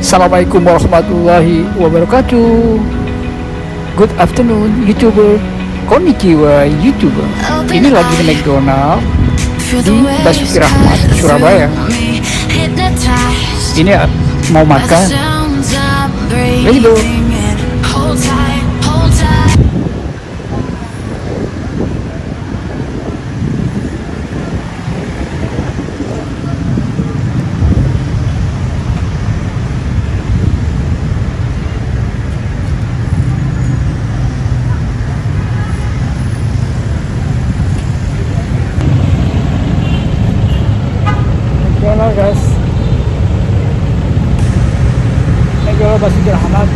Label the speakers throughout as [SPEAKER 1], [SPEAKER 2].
[SPEAKER 1] Assalamualaikum warahmatullahi wabarakatuh. Good afternoon YouTuber. Konnichiwa YouTuber. Ini lagi di McDonald di Basuki Rahmat, Surabaya. Ini mau makan. Let's go. McDonald guys, McDonald Basuki Rahmat.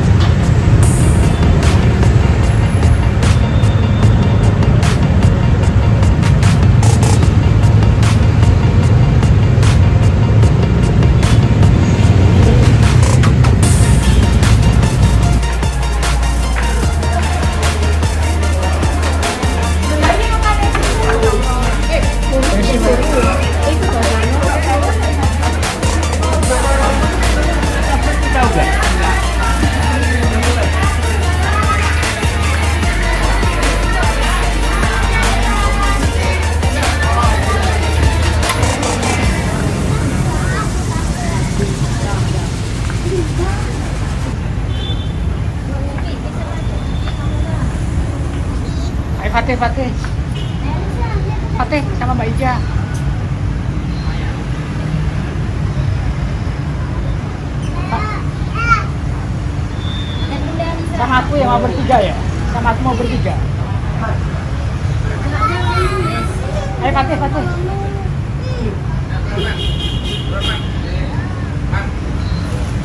[SPEAKER 1] Fatih sama Mbak Ija. Sama aku yang mau bertiga ya? Sama aku mau bertiga. Ayo Fatih.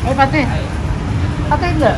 [SPEAKER 1] Ayo Fatih enggak?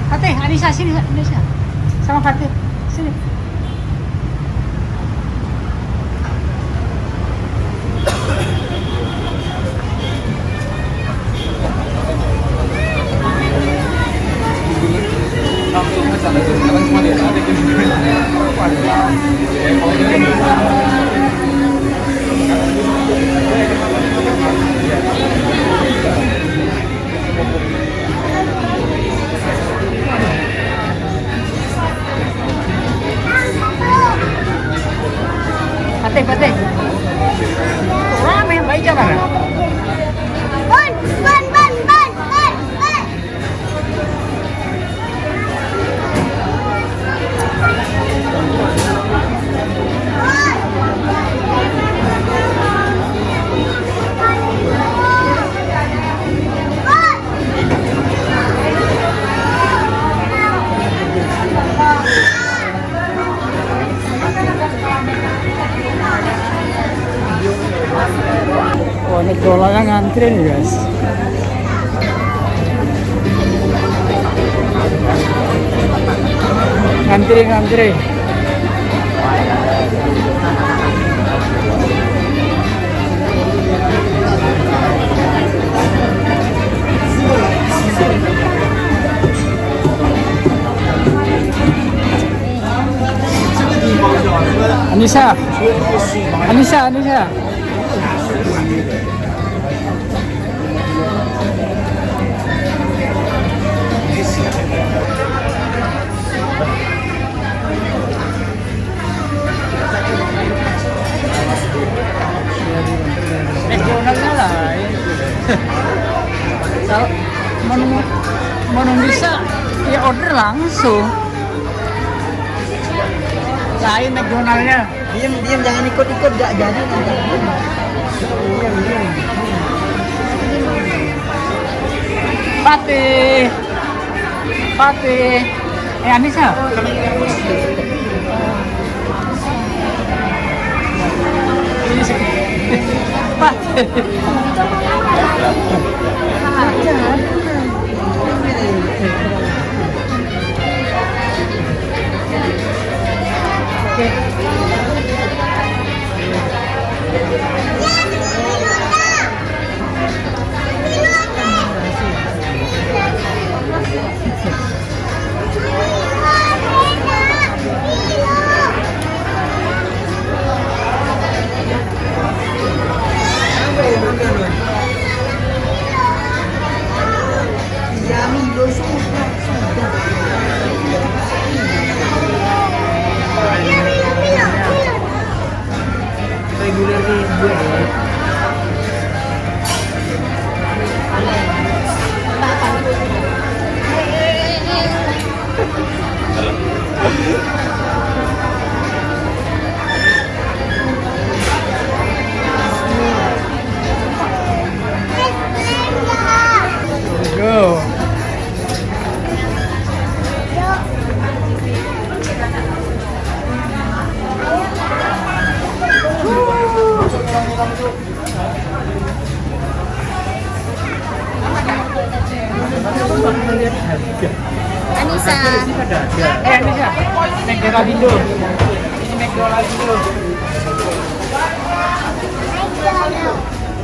[SPEAKER 1] Fatih, Anissa sini, Anissa sama Fatih sini. Fatih. Rame, Mbak Ija mana?
[SPEAKER 2] Ban.
[SPEAKER 1] Oh, ini dolarnya ngantri nih guys. Ngantri. Anissa. Anissa, Anissa. McDonald's lah. Kalau mau bisa ya order langsung. Lain McDonald's-nya.
[SPEAKER 3] Diam jangan ikut-ikut, gak jadi nanti. Diam.
[SPEAKER 1] Fatih. Anissa. Fatih. Go.
[SPEAKER 2] Anissa.
[SPEAKER 1] Anissa. McDonald's dulu. Ini McDonald's dulu.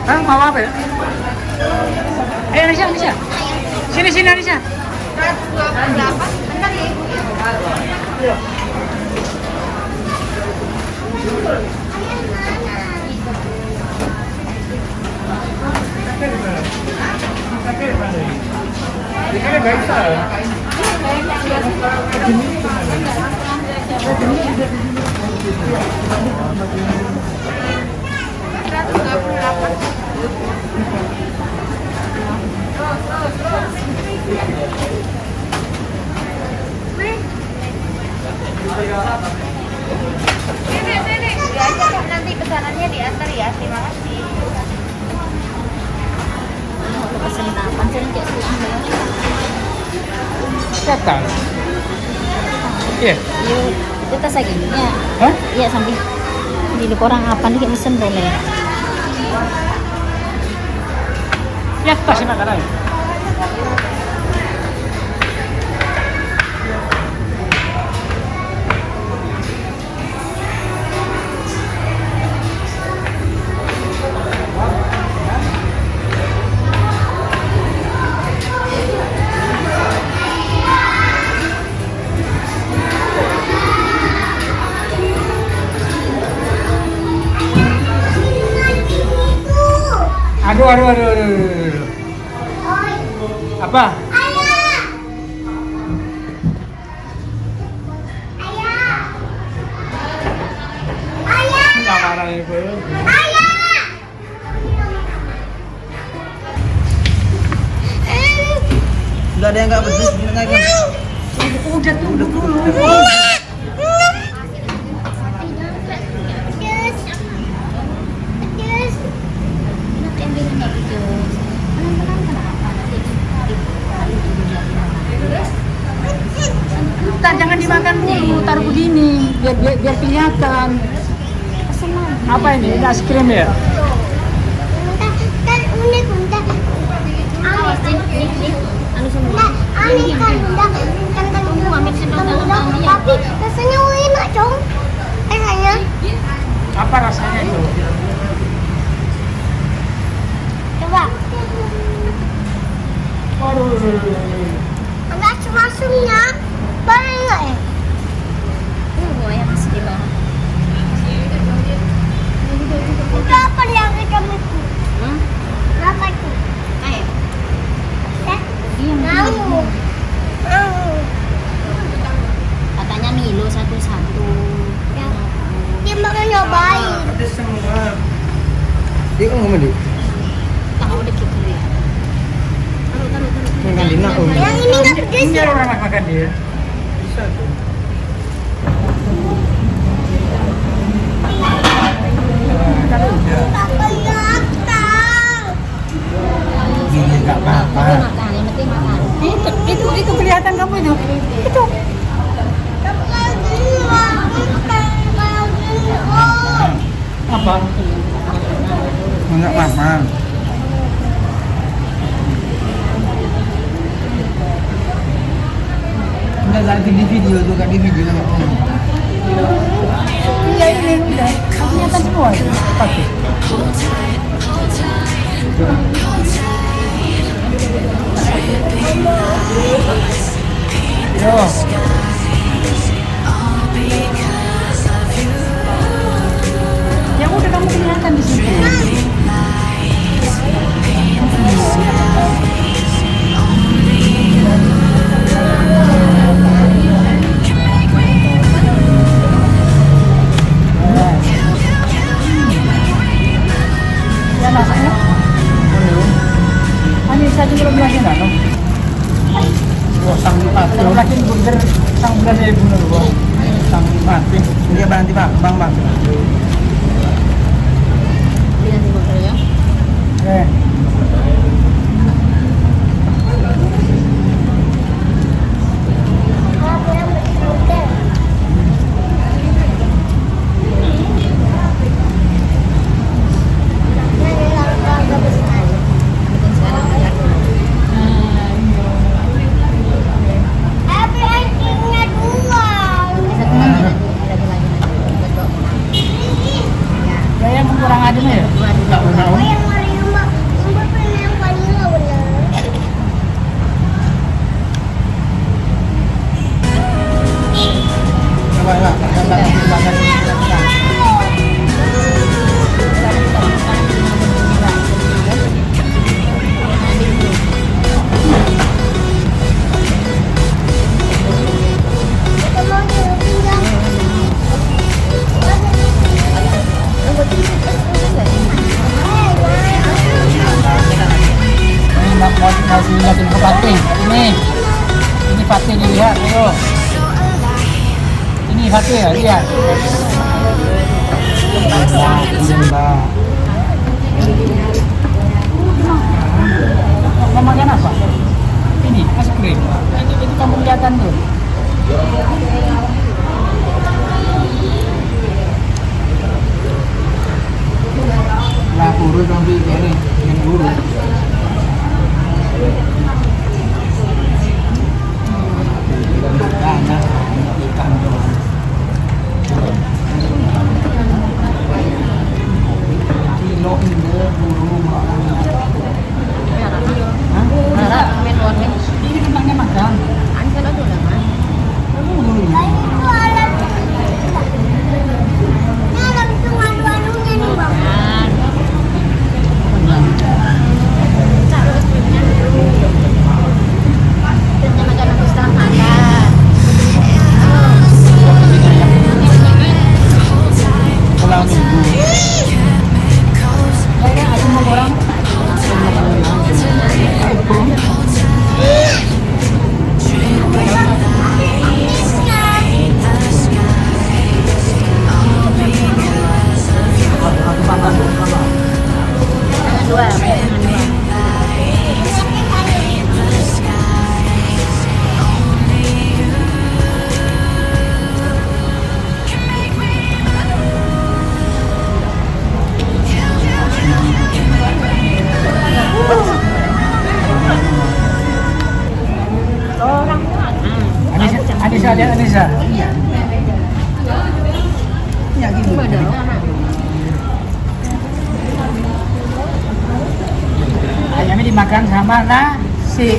[SPEAKER 1] Hah, mau apa ya? Anissa, Anissa. Sini Anissa.
[SPEAKER 2] Nanti pesanannya diantar ya. Terima kasih. Pesen apa sih kayak
[SPEAKER 1] Kata. Iya.
[SPEAKER 2] Kita segininya.
[SPEAKER 1] Hah?
[SPEAKER 2] Iya sambil di orang apa nih kayak mesen boleh.
[SPEAKER 1] Ya, tas nak kadang. Aduh. Apa? Nggak marah ibu.
[SPEAKER 3] Udah ada yang nggak pedes, gimana kan?
[SPEAKER 1] Udah tunggu dulu. Jangan dimakan dulu, taruh begini biar kelihatan. Apa ini? Ini es krim ya?
[SPEAKER 2] Kan unik bunda. Aneh kan bunda. Tapi rasanya enak dong. Rasanya.
[SPEAKER 1] Apa rasanya itu?
[SPEAKER 2] Coba.
[SPEAKER 1] Aduh.
[SPEAKER 2] Enggak masuknya. Banyak ya? Ini yang masih di bawah.
[SPEAKER 3] ngomong di.
[SPEAKER 2] Tahu dikit dulu ya.
[SPEAKER 3] Makan di nak.
[SPEAKER 2] Yang ini nggak pedes
[SPEAKER 1] Ini
[SPEAKER 2] ya?
[SPEAKER 1] orang makan dia.
[SPEAKER 3] Bisa tuh.
[SPEAKER 1] Ini nggak apa-apa.
[SPEAKER 2] Makan, yang penting makan.
[SPEAKER 1] Itu kelihatan kamu itu. Itu. Apa?
[SPEAKER 3] Enggak apa-apa. Enggak lagi di video tuh, kan di video sama kamu.
[SPEAKER 1] Iya ini udah. Kelihatan semua itu. Pakai. Yo. Ya udah kamu kelihatan di situ. Ya masaknya. Ani saya juga belum lagi nggak? Wah, sang mati. Kalau lagi burger, sang bulan dari bulan gua. Sang mati.
[SPEAKER 3] Dia berhenti Pak, bang.
[SPEAKER 2] Ini nanti motor ya.
[SPEAKER 1] Eh. Ya yang kurang ademnya ya? Nggak tahu.
[SPEAKER 3] Coba Pak, makan.
[SPEAKER 1] Ini mau lihatin ke Fatih. Ini Fatih dilihat, ayo. Ini Fatih ya, lihat.
[SPEAKER 3] Mbak.
[SPEAKER 1] Mau makan apa? Ini es krim. Itu kamu kelihatan tuh.
[SPEAKER 3] Lah urut dong di ini, yang urut. Karena ikan doang. Kilo ini buru
[SPEAKER 2] Harap main warnet.
[SPEAKER 1] Ini kentangnya makan.
[SPEAKER 2] Anda lah tuh nama.
[SPEAKER 3] pulang minggu.
[SPEAKER 1] Kayaknya ada mau orang.
[SPEAKER 2] Dua.
[SPEAKER 1] Anissa, ada Anissa.
[SPEAKER 3] Ya gitu.
[SPEAKER 1] Ayamnya dimakan sama nasi.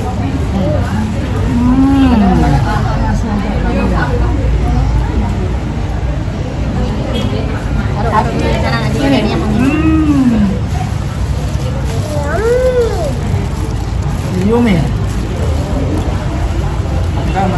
[SPEAKER 1] Yummy.
[SPEAKER 3] Macam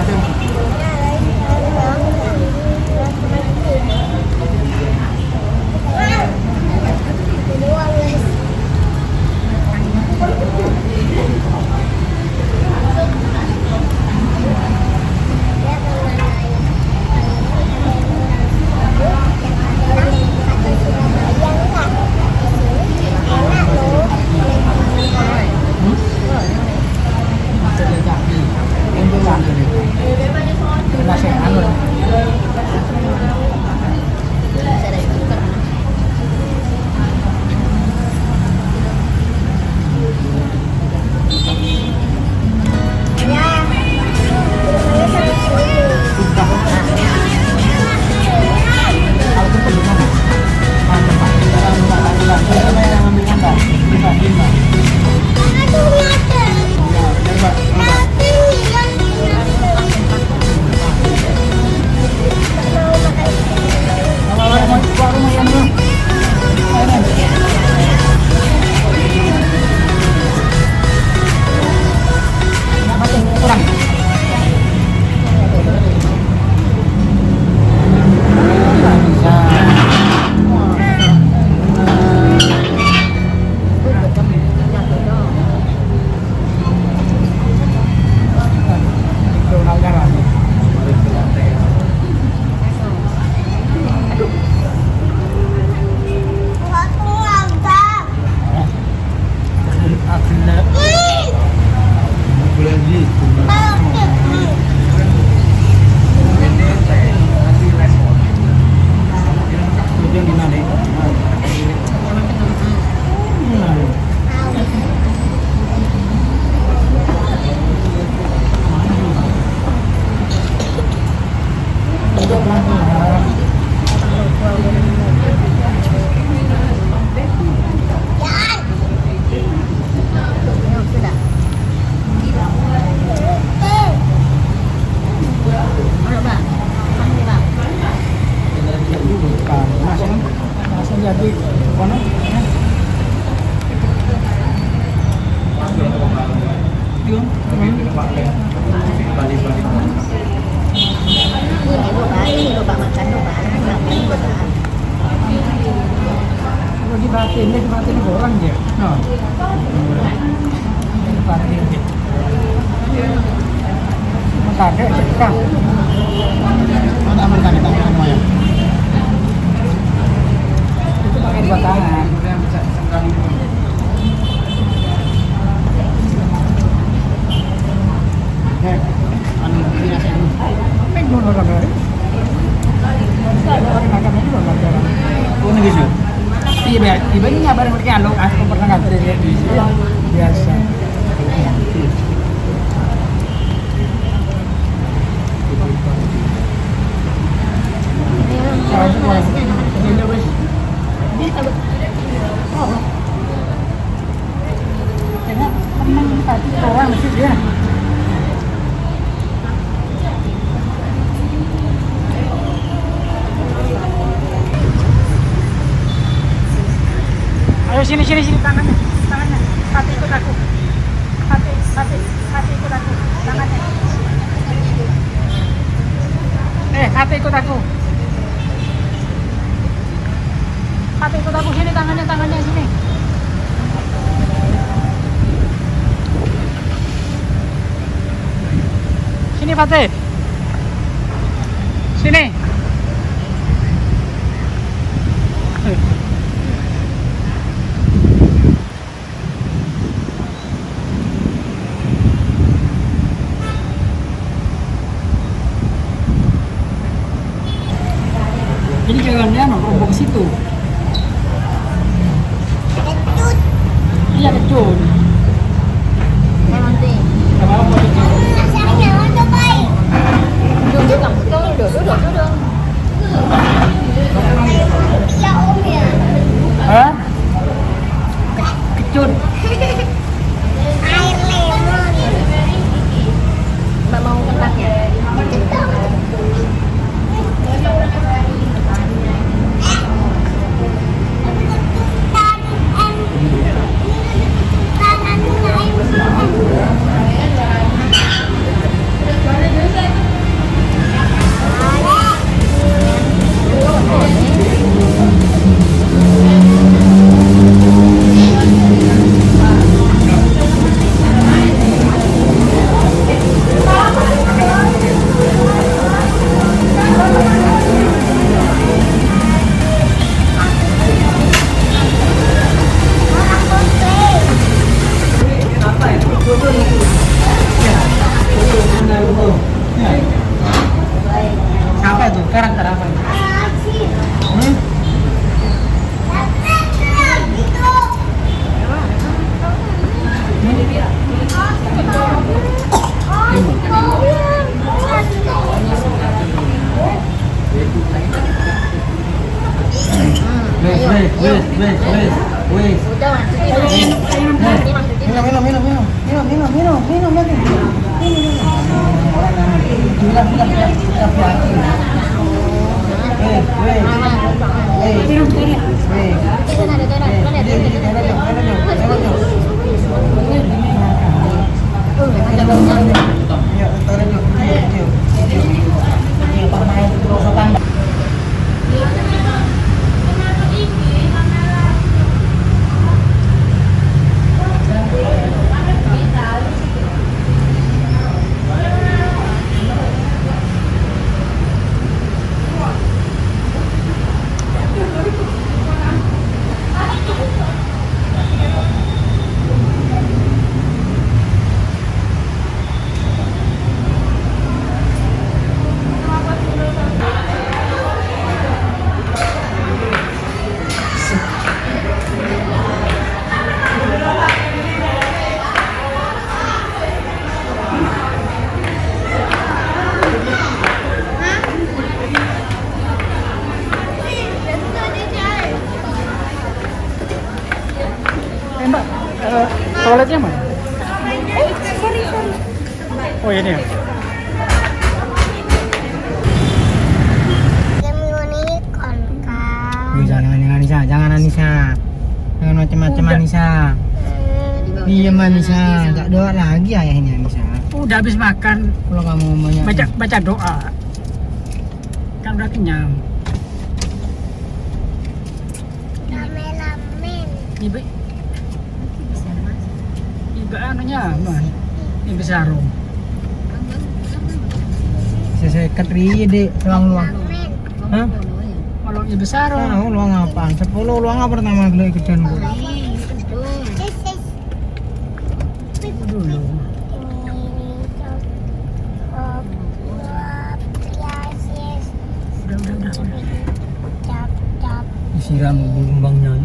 [SPEAKER 1] Jadi kono
[SPEAKER 2] Ini lupa makan lupa.
[SPEAKER 1] kalau dibatin orang dia. No. Dibatin. Makanya cekak. Mana makan itu semuanya. Itu pakai dua tangan. Yang bisa sekali. Anu biasa ini. Pengen orang dari. Orang makan itu orang dari. Oh, nih gitu. Iya, ini ngabarin mereka anu, aku pernah nganter dia di sini. Biasa. Orang mesti dia. Ayo sini tangannya. Hati ikut aku. Hati ikut aku. Tangannya. Hati ikut aku. Hati ikut aku sini tangannya sini. Sini Fatih. Sini. Jadi jalannya rombong situ.
[SPEAKER 2] Kecut.
[SPEAKER 1] Iya kecut.
[SPEAKER 2] Nanti.
[SPEAKER 1] Kalau mau kecut.
[SPEAKER 2] Asalnya untuk baik. Duduk kamu duduk. Ya Om ya.
[SPEAKER 1] Hah? Kecut.
[SPEAKER 2] Air lemon. Mbak mau kentangnya?
[SPEAKER 1] Karakter apa? Hmm? Wes. Mbak, toiletnya mana?
[SPEAKER 2] Sorry.
[SPEAKER 1] Oh ini ya.
[SPEAKER 2] Unicorn kan.
[SPEAKER 3] Jangan Anissa. Jangan macam-macam
[SPEAKER 1] Udah.
[SPEAKER 3] Anissa. Diam Anissa, tak doa lagi ayahnya Anissa.
[SPEAKER 1] Udah habis makan,
[SPEAKER 3] Kalau kamu banyak
[SPEAKER 1] baca doa. Kan udah kenyang.
[SPEAKER 2] Lamen.
[SPEAKER 1] Ibu anunya mana? Ibu sarung.
[SPEAKER 3] saya ketri dek luang-luang. Hah?
[SPEAKER 1] Kalau ibu sarung.
[SPEAKER 3] Tahu luang apaan? 10 luang apa pertama kali ikutan gue.
[SPEAKER 1] Dulu. Udah.
[SPEAKER 3] Disiram gelombangnya.